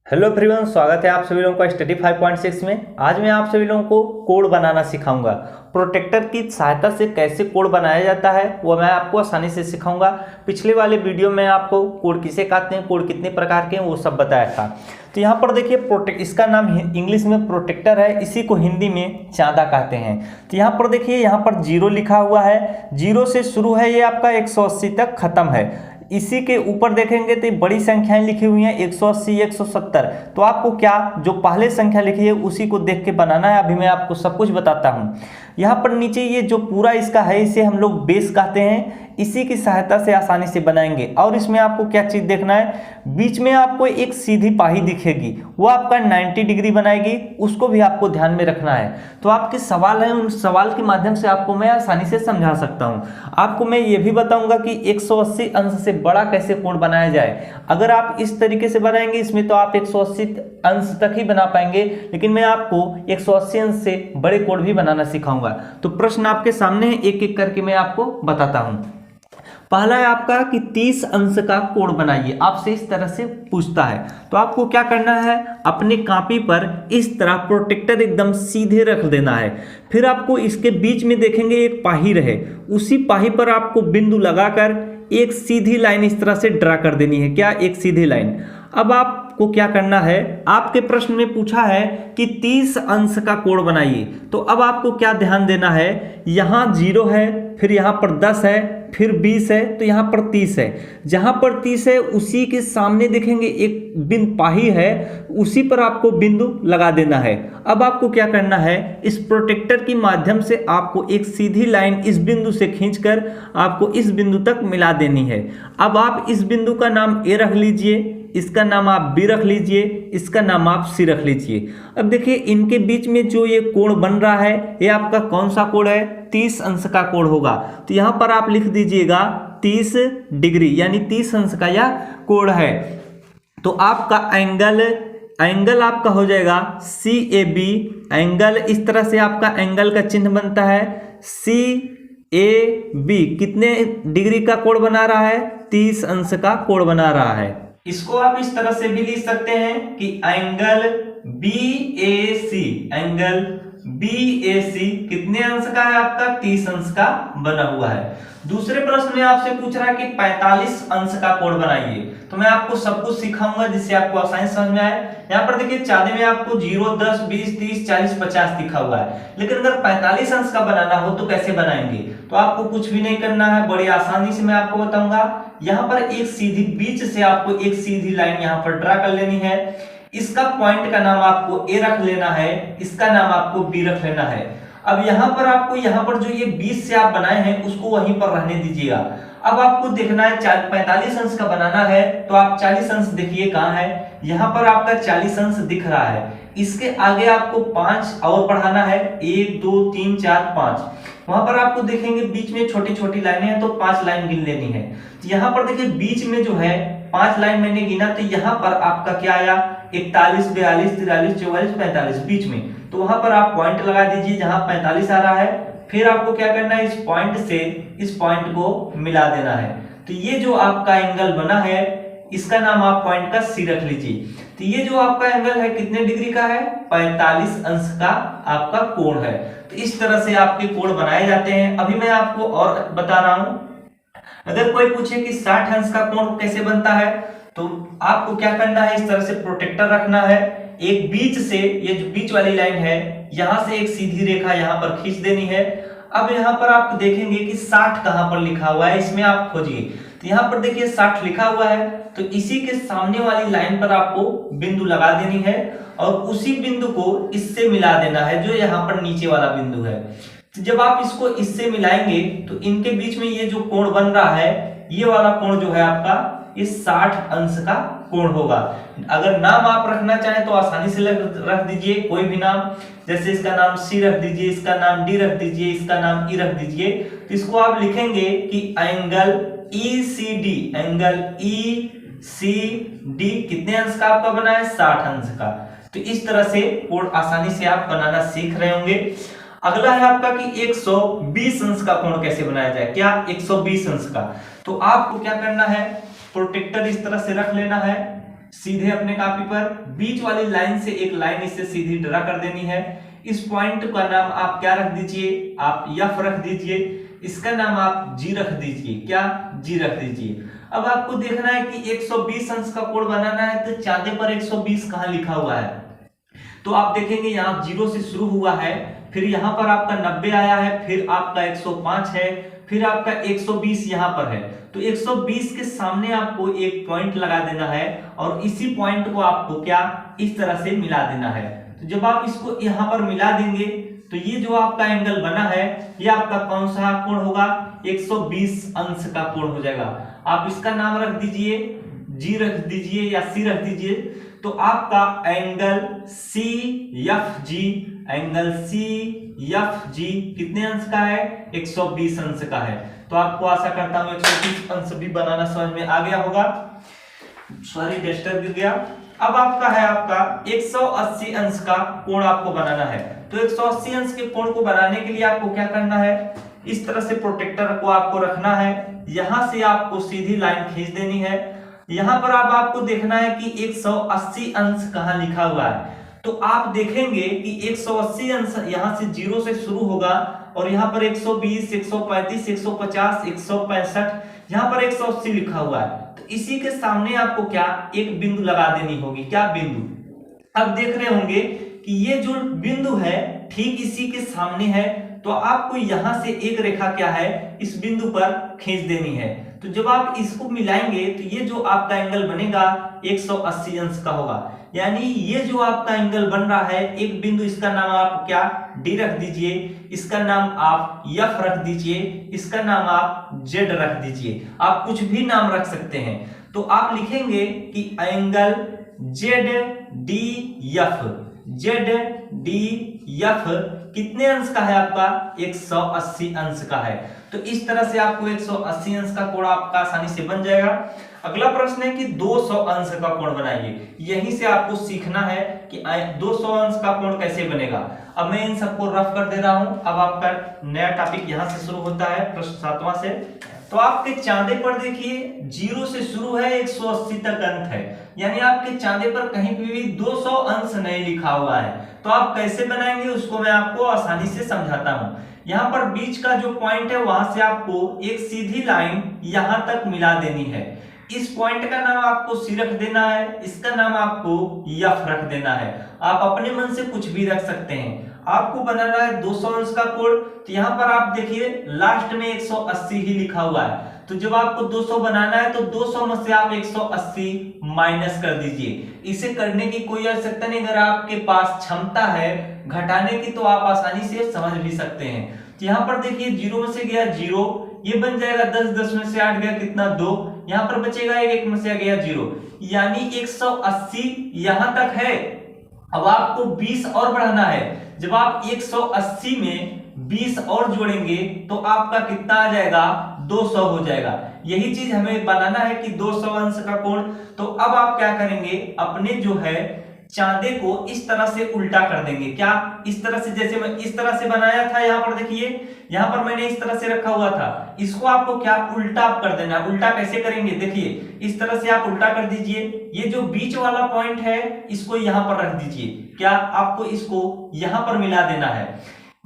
Hello everyone, स्वागत है आप सभी लोगों का स्टडी 5.6 में। आज मैं आप सभी लोगों को कोड बनाना सिखाऊंगा। प्रोटेक्टर की सहायता से कैसे कोड बनाया जाता है वो मैं आपको आसानी से सिखाऊंगा। पिछले वाले वीडियो में आपको कोड किसे कहते हैं, कोड कितने प्रकार के हैं, वो सब बताया था। तो यहाँ पर देखिए इसका नाम इंग्लिश में प्रोटेक्टर है, इसी को हिंदी में चाँदा कहते हैं। तो यहाँ पर देखिए, यहाँ पर 0 लिखा हुआ है, 0 से शुरू है, ये आपका 180 तक खत्म है। इसी के ऊपर देखेंगे तो बड़ी संख्याएं लिखी हुई हैं 180, 170। तो आपको क्या जो पहले संख्या लिखी है उसी को देख के बनाना है। अभी मैं आपको सब कुछ बताता हूं। यहाँ पर नीचे ये जो पूरा इसका है, इसे हम लोग बेस कहते हैं। इसी की सहायता से आसानी से बनाएंगे। और इसमें आपको क्या चीज़ देखना है, बीच में आपको एक सीधी पाही दिखेगी, वो आपका 90 डिग्री बनाएगी, उसको भी आपको ध्यान में रखना है। तो आपके सवाल हैं, उन सवाल के माध्यम से आपको मैं आसानी से समझा सकता हूँ। आपको मैं ये भी बताऊंगा कि 180 अंश से बड़ा कैसे कोड बनाया जाए। अगर आप इस तरीके से बनाएंगे इसमें तो आप 180 अंश तक ही बना पाएंगे, लेकिन मैं आपको 180 अंश से बड़े कोड भी बनाना सिखाऊंगा। तो प्रश्न आपके सामने है, एक एक करके मैं आपको बताता हूं। पहला है आपका कि 30 अंश का कोड बनाइए, आपसे इस तरह से पूछता है। तो आपको क्या करना है, अपने कॉपी पर इस तरह प्रोटेक्टर एकदम सीधे रख देना है। फिर आपको इसके बीच में देखेंगे एक पाही रहे, उसी पाही पर आपको बिंदु लगाकर एक सीधी लाइन इस तरह से ड्रा कर देनी है। क्या, एक सीधी लाइन। अब आपको क्या करना है, आपके प्रश्न में पूछा है कि 30 अंश का कोड बनाइए। तो अब आपको क्या ध्यान देना है, यहाँ 0 है, फिर यहाँ पर 10 है, फिर 20 है, तो यहाँ पर 30 है। जहाँ पर 30 है उसी के सामने देखेंगे एक बिंदु पाही है, उसी पर आपको बिंदु लगा देना है। अब आपको क्या करना है, इस प्रोटेक्टर के माध्यम से आपको एक सीधी लाइन इस बिंदु से खींचकर आपको इस बिंदु तक मिला देनी है। अब आप इस बिंदु का नाम ए रख लीजिए, इसका नाम आप बी रख लीजिए, इसका नाम आप सी रख लीजिए। अब देखिए इनके बीच में जो ये कोण बन रहा है, ये आपका कौन सा कोण है, 30 अंश का कोण होगा। तो यहाँ पर आप लिख दीजिएगा 30 डिग्री, यानी 30 अंश का यह कोण है। तो आपका एंगल आपका हो जाएगा CAB एंगल। इस तरह से आपका एंगल का चिन्ह बनता है CAB। कितने डिग्री का कोण बना रहा है, 30 अंश का कोण बना रहा है। इसको आप इस तरह से भी लिख सकते हैं कि एंगल BAC, एंगल BAC कितने अंश का है, आपका 30 अंश का बना हुआ है। दूसरे प्रश्न में आपसे पूछ रहा है कि 45 अंश का कोण बनाइए। तो मैं आपको सब कुछ सिखाऊंगा जिससे आपको आसानी समझ में आए। यहाँ पर देखिए चाँदी में आपको 0, 10, 20, 30, 40, 50 लिखा हुआ है, लेकिन अगर 45 अंश का बनाना हो तो कैसे बनाएंगे। तो आपको कुछ भी नहीं करना है, बड़ी आसानी से मैं आपको बताऊंगा। यहाँ पर एक सीधी बीच से आपको एक सीधी लाइन यहाँ पर ड्रा कर लेनी है। इसका पॉइंट का नाम आपको A रख लेना है, इसका नाम आपको B रख लेना है। अब यहाँ पर आपको यहाँ पर जो ये 20 से आप बनाए हैं उसको वहीं पर रहने दीजिएगा। अब आपको देखना है 45 अंश का बनाना है, तो आप 40 अंश देखिए कहाँ है, यहाँ पर आपका 40 अंश दिख रहा है। इसके आगे आपको 5 और बढ़ाना है, 1, 2, 3, 4, 5। वहां पर आपको देखेंगे बीच में छोटी छोटी लाइनें हैं, तो 5 लाइन गिन लेनी है। तो यहाँ पर देखिए बीच में जो है 5 लाइन मैंने गिना, तो यहाँ पर आपका क्या आया, 41, 42, 43, 44, 45 बीच में। तो वहां पर आप पॉइंट लगा दीजिए जहां 45 आ रहा है। फिर आपको क्या करना है, इस पॉइंट से इस पॉइंट को मिला देना है। तो ये जो आपका एंगल बना है, इसका नाम आप पॉइंट का C रख लीजिए। तो ये जो आपका एंगल है कितने डिग्री का है, 45 अंश का आपका कोण है। तो इस तरह से आपके कोण बनाए जाते हैं। अभी मैं आपको और बता रहा हूं, अगर कोई पूछे कि 60 अंश का कोण कैसे बनता है, तो आपको क्या करना है, इस तरह से प्रोटेक्टर रखना है। एक बीच से, ये जो बीच वाली लाइन है, यहां से एक सीधी रेखा यहां पर खींच देनी है। अब यहाँ पर आप देखेंगे कि 60 कहां पर लिखा हुआ है, इसमें आप खोजिए। तो यहाँ पर देखिए 60 लिखा हुआ है, तो इसी के सामने वाली लाइन पर आपको बिंदु लगा देनी है और उसी बिंदु को इससे मिला देना है, जो यहाँ पर नीचे वाला बिंदु है। तो जब आप इसको इससे मिलाएंगे तो इनके बीच में ये जो कोण बन रहा है, ये वाला कोण जो है आपका, ये 60 अंश का कोण होगा। अगर नाम आप रखना चाहें तो आसानी से रख दीजिए कोई भी नाम, जैसे इसका नाम C रख दीजिए, इसका नाम D रख दीजिए, इसका नाम E रख दीजिए। तो इसको आप लिखेंगे कि एंगल ECD, एंगल ECD कितने अंश का आपका बना है, 60 अंश का। तो इस तरह से कोण आसानी से आप बनाना सीख रहे होंगे। अगला है आपका कि 120 अंश का कोण कैसे बनाया जाए। क्या, 120 अंश का। तो आपको क्या करना है, प्रोटेक्टर इस तरह से रख लेना है। सीधे अपने कॉपी पर बीच वाली लाइन से एक लाइन इससे सीधी ड्रा कर देनी है। इस पॉइंट का नाम आप क्या रख दीजिए, आप F रख दीजिए, इसका नाम आप G रख दीजिए, क्या G रख दीजिए। अब आपको देखना है कि 120 अंश का कोण बनाना है, तो चांदे पर 120 कहां लिखा हुआ है, तो आप देखेंगे यहाँ 0 से शुरू हुआ है, फिर यहाँ पर आपका 90 आया है, फिर आपका 105 है, फिर आपका 120 यहाँ पर है। तो 120 के सामने आपको एक पॉइंट लगा देना है और इसी पॉइंट को आपको क्या इस तरह से मिला देना है। तो जब आप इसको यहाँ पर मिला देंगे तो ये जो आपका एंगल बना है ये आपका कौन सा कोण होगा, 120 अंश का कोण हो जाएगा। आप इसका नाम रख दीजिए, G रख दीजिए या C रख दीजिए। तो आपका एंगल CFG, एंगल CFG कितने अंश का है, 120 अंश का है। तो आपको आशा करता हूं 120 अंश भी बनाना समझ में आ गया होगा। सॉरी डस्टर गिर गया। अब आपका है आपका 180 अंश का कोण आपको बनाना है। तो 180 अंश के कोण को बनाने के लिए आपको क्या करना है, इस तरह से प्रोटेक्टर को आपको रखना है, यहां से आपको सीधी लाइन खींच देनी है। यहां पर अब आपको देखना है कि 180 अंश कहां लिखा हुआ है। तो आप देखेंगे कि 180 अंश यहां से 0 से शुरू होगा और यहां पर 120, 135, 150, 165, यहां पर 180 लिखा हुआ है। तो इसी के सामने आपको क्या एक बिंदु लगा देनी होगी, क्या बिंदु। अब देख रहे होंगे कि ये जो बिंदु है ठीक इसी के सामने है, तो आपको यहां से एक रेखा क्या है इस बिंदु पर खींच देनी है। तो जब आप इसको मिलाएंगे तो ये जो आपका एंगल बनेगा 180 अंश का होगा। यानी ये जो आपका एंगल बन रहा है, एक बिंदु इसका नाम आप क्या D रख दीजिए, इसका नाम आप F रख दीजिए, इसका नाम आप Z रख दीजिए, आप कुछ भी नाम रख सकते हैं। तो आप लिखेंगे कि एंगल ZDF, ZDF कितने अंश का है आपका, 180 अंश का है। तो इस तरह से आपको 180 अंश का कोण आपका आसानी से बन जाएगा। अगला प्रश्न है कि 200 अंश का कोण बनाइए। यहीं से आपको सीखना है कि 200 अंश का कोण कैसे बनेगा। अब मैं इन सबको रफ कर दे रहा हूं। अब आपका नया टॉपिक यहां से शुरू होता है, प्रश्न 7वां से। तो आपके चांदे पर देखिए 0 से शुरू है, 180 तक अंत है, यानी आपके चांदे पर कहीं भी 200 अंश नहीं लिखा हुआ है। तो आप कैसे बनाएंगे उसको मैं आपको आसानी से समझाता हूं। यहाँ पर बीच का जो पॉइंट है वहां से आपको एक सीधी लाइन यहां तक मिला देनी है। इस पॉइंट का नाम आपको C रख देना है, इसका नाम आपको F रख देना है। आप अपने मन से कुछ भी रख सकते हैं। आपको बनाना है 200 अंश का कोण। तो यहाँ पर आप देखिए लास्ट में 180 ही लिखा हुआ है। तो जब आपको 200 बनाना है तो 200 में से आप 180 माइनस कर दीजिए। इसे करने की कोई आवश्यकता नहीं, अगर आपके पास क्षमता है घटाने की तो आप आसानी से समझ भी सकते हैं। तो यहाँ पर देखिए 0 में से गया 0, ये बन जाएगा 10, 10 में से 8 गया कितना 2, यहाँ पर बचेगा 1, 1 में से गया 0, यानी 180 यहां तक है। अब आपको 20 और बढ़ाना है। जब आप 180 में 20 और जोड़ेंगे तो आपका कितना आ जाएगा, 200 हो जाएगा। यही चीज हमें बनाना है कि 200 अंश का कोण। तो अब आप क्या करेंगे, अपने जो है चांदे को इस तरह से उल्टा कर देंगे। क्या इस तरह से, जैसे मैं इस तरह से बनाया था, यहाँ पर देखिए यहाँ पर मैंने इस तरह से रखा हुआ था, इसको आपको क्या उल्टा कर देना है। उल्टा कैसे करेंगे, देखिए इस तरह से आप उल्टा कर दीजिए। ये जो बीच वाला पॉइंट है इसको यहाँ पर रख दीजिए। क्या आपको इसको यहाँ पर मिला देना है,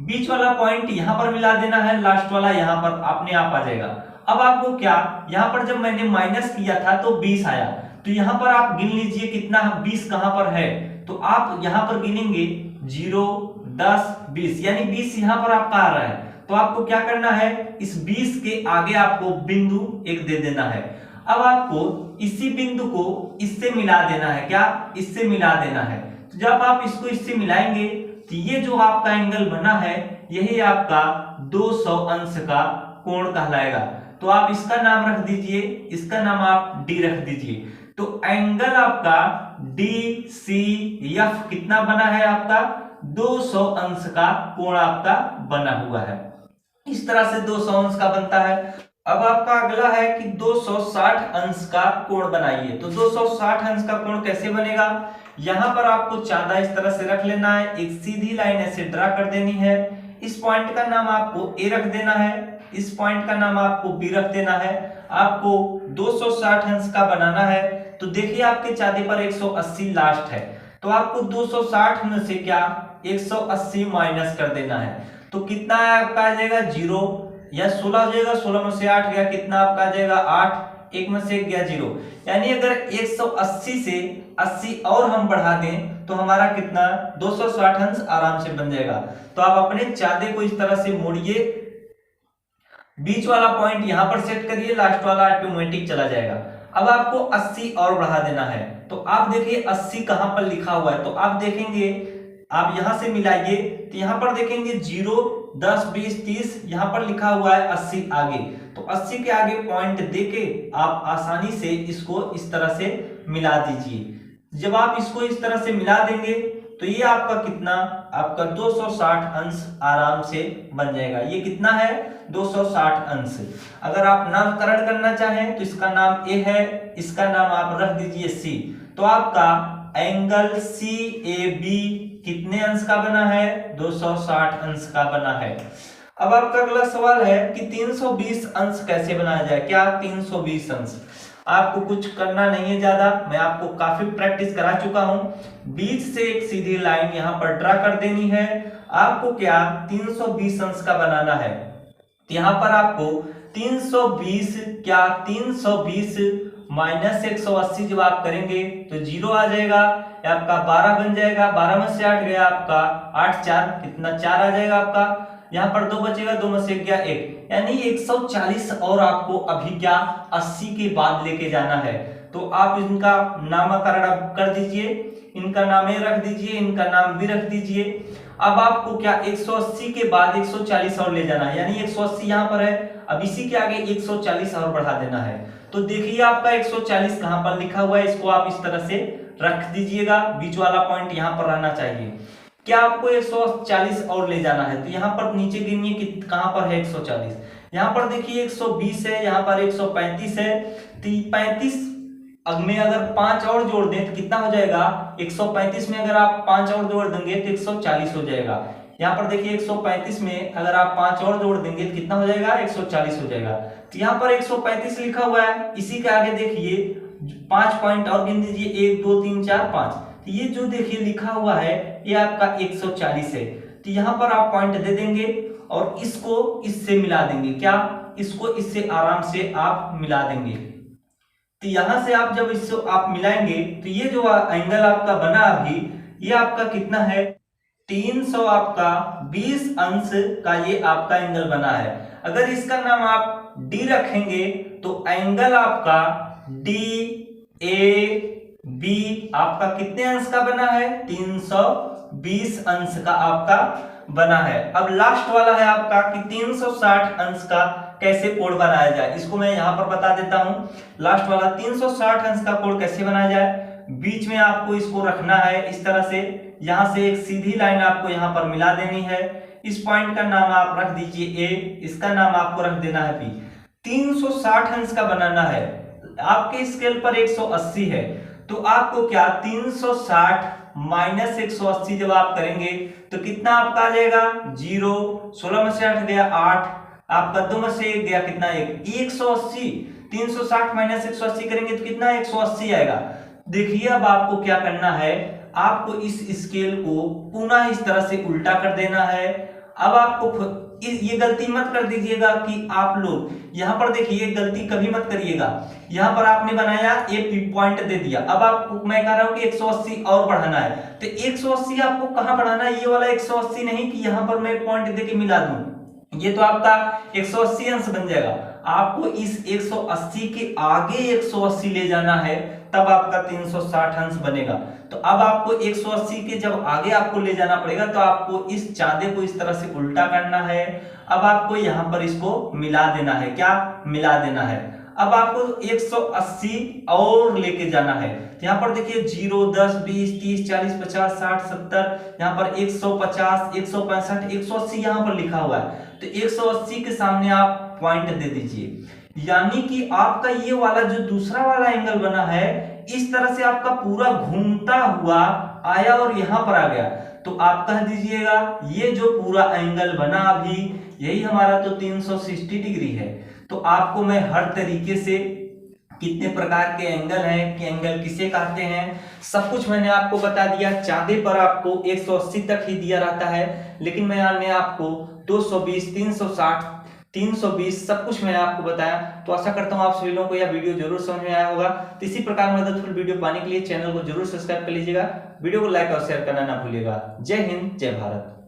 बीच वाला पॉइंट यहाँ पर मिला देना है, लास्ट वाला यहाँ पर अपने आप आ जाएगा। अब आपको क्या, यहाँ पर जब मैंने माइनस किया था तो 20 आया, तो यहाँ पर आप गिन लीजिए कितना 20 कहां पर है। तो आप यहाँ पर गिनेंगे 0, 10, 20, यानी 20 यहाँ पर आपका आ रहा है। तो आपको क्या करना है, इस 20 के आगे आपको बिंदु एक दे देना है। अब आपको इसी बिंदु को इससे मिला देना है। क्या इससे मिला देना है। तो जब आप इसको इससे मिलाएंगे तो ये जो आपका एंगल बना है यही आपका 200 अंश का कोण कहलाएगा। तो आप इसका नाम रख दीजिए, इसका नाम आप D रख दीजिए। तो एंगल आपका DCF कितना बना है आपका, 200 अंश का कोण आपका बना हुआ है। इस तरह से 200 अंश का बनता है। अब आपका अगला है कि 260 अंश का कोण बनाइए। तो 260 अंश का कोण कैसे बनेगा, यहां पर आपको चांदा इस तरह से रख लेना है, एक सीधी लाइन ऐसे ड्रा कर देनी है। इस पॉइंट का नाम आपको A रख देना है, इस पॉइंट का नाम आपको B रख देना है। आपको 260 अंश का बनाना है। तो देखिए आपके चाँदे पर 180 लास्ट है, तो आपको 260 में से क्या 180 माइनस कर देना है। तो कितना है आपका आ जाएगा 0 या 16 हो जाएगा, 16 में से 8 गया, कितना आपका आ जाएगा 8, 1 में से 1 गया 0। यानी अगर 180 से 80 और हम बढ़ा दें तो हमारा कितना 260 अंश आराम से बन जाएगा। तो आप अपने चाँदे को इस तरह से मोड़िए, बीच वाला पॉइंट यहां पर सेट करिए, लास्ट वाला ऑटोमेटिक चला जाएगा। अब आपको 80 और बढ़ा देना है, तो आप देखिए 80 कहां पर लिखा हुआ है, तो आप देखेंगे, आप यहां से मिलाइए तो यहां पर देखेंगे 0, 10, 20, 30 यहां पर लिखा हुआ है 80 आगे, तो 80 के आगे पॉइंट देके आप आसानी से इसको इस तरह से मिला दीजिए। जब आप इसको इस तरह से मिला देंगे तो ये आपका कितना, आपका 260 अंश आराम से बन जाएगा। ये कितना है 260 अंश। अगर आप नामकरण करना चाहें तो इसका नाम ए है, इसका नाम आप रख दीजिए सी। तो आपका एंगल सी ए बी कितने अंश का बना है, 260 अंश का बना है। अब आपका अगला सवाल है कि 320 अंश कैसे बनाया जाए। क्या 320 अंश, आपको कुछ करना नहीं है ज्यादा, मैं आपको काफी प्रैक्टिस करा चुका हूं। बीच से एक सीधी लाइन यहां पर ड्रा कर देनी है। आपको क्या 320 अंश का बनाना है, तो यहां पर आपको 320 क्या 320 माइनस 180 जब आप करेंगे तो 0 आ जाएगा, आपका 12 बन जाएगा, 12 में से 8 गया आपका 8, 4 कितना 4 आ जाएगा आपका, यहाँ पर 2 बचेगा, 2 में से 1 गया 1, यानी 140 और आपको अभी क्या 80 के बाद लेके जाना है। तो आप इनका नामकरण कर दीजिए, इनका नाम ए रख दीजिए, इनका नाम बी रख दीजिए। अब आपको क्या 180 के बाद 140 और ले जाना है, यानी 180 यहाँ पर है, अब इसी के आगे 140 और बढ़ा देना है। तो देखिए आपका 140 कहां पर लिखा हुआ है, इसको आप इस तरह से रख दीजिएगा, बीच वाला पॉइंट यहां पर रहना चाहिए। क्या आपको 140 और ले जाना है, तो यहाँ पर नीचे गिनिए कि कहां पर है 140, यहाँ पर देखिए 120 है, यहाँ पर 135 है, तो 35 में अगर 5 और जोड़ दें तो कितना हो जाएगा, 135 में अगर आप 5 और जोड़ देंगे तो 140 हो जाएगा। यहाँ पर देखिए 135 में अगर आप 5 और जोड़ देंगे तो कितना हो जाएगा, 140 हो जाएगा। तो यहाँ पर 135 लिखा हुआ है, इसी के आगे देखिए 5 पॉइंट और गिन दीजिए, 1 2 3 4 5, तो ये जो देखिए लिखा हुआ है ये आपका 140 है। तो यहाँ पर आप पॉइंट दे देंगे और इसको इससे मिला देंगे, क्या इसको इससे आराम से आप मिला देंगे। तो यहां से आप जब इसको आप मिलाएंगे तो ये जो एंगल आपका बना अभी, ये आपका कितना है 300 आपका 20 अंश का ये आपका एंगल बना है। अगर इसका नाम आप डी रखेंगे तो एंगल आपका डी ए बी आपका कितने अंश का बना है, 320 अंश का आपका बना है। अब लास्ट वाला है आपका कि 360 अंश का कैसे कोण बनाया जाए, इसको मैं यहां पर बता देता हूं। लास्ट वाला 360 अंश का कोण कैसे बनाया जाए, बीच में आपको इसको रखना है इस तरह से, यहां से एक सीधी लाइन आपको यहां पर मिला देनी है। इस पॉइंट का नाम आप रख दीजिए ए, इसका नाम आपको रख देना है बी। 360 अंश का बनाना है, आपके स्केल पर 180 है, तो आपको क्या 360 माइनस 180 जब आप करेंगे तो कितना आपका आ जाएगा 0, 16 में से 8 गया 8, आपका 2 में से 1 गया कितना 1, 180। 360 माइनस 180 करेंगे तो कितना 180 आएगा। देखिए अब आपको क्या करना है, आपको इस स्केल को पुनः इस तरह से उल्टा कर देना है। अब आपको ये गलती मत कर दीजिएगा कि आप लोग यहां पर देखिए, गलती कभी मत करिएगा। यहां पर आपने बनाया ए पॉइंट दे दिया, अब आपको मैं कह रहा हूं कि 180 और बढ़ाना है, तो 180 आपको कहां बढ़ाना है, ये वाला 180 नहीं कि यहां पर मैं पॉइंट देके मिला दूं, ये तो आपका 180 अंश बन जाएगा। आपको इस 180 के आगे 180 ले जाना है, तब आपका 360 अंश बनेगा। तो अब आपको 180 के जब आगे आपको ले जाना पड़ेगा तो आपको इस चाँदे को इस तरह से उल्टा करना है। अब आपको यहां पर इसको मिला देना है, क्या मिला देना है। अब आपको 180 और लेके जाना है, यहाँ पर देखिए 0, 10, 20, 30, 40, 50, 60, 70, यहाँ पर 150, 165, 180 यहाँ पर लिखा हुआ है, तो 180 के सामने आप पॉइंट दे दीजिए, यानी कि आपका ये वाला जो दूसरा वाला एंगल बना है इस तरह से आपका पूरा घूमता हुआ आया और यहां पर आ गया। तो आप कह दीजिएगा ये जो पूरा एंगल बना अभी यही हमारा तो 360 डिग्री है। तो आपको मैं हर तरीके से कितने प्रकार के एंगल हैं कि एंगल किसे कहते हैं, सब कुछ मैंने आपको बता दिया। चांदे पर आपको 180 तक ही दिया रहता है, लेकिन मैंने आपको 220, 360, 320 सब कुछ मैंने आपको बताया। तो आशा करता हूँ आप सभी लोगों को यह वीडियो जरूर समझ में आया होगा। तो इसी प्रकार मददफुल वीडियो पाने के लिए चैनल को जरूर सब्सक्राइब कर लीजिएगा, वीडियो को लाइक और शेयर करना ना भूलिएगा। जय हिंद, जय भारत।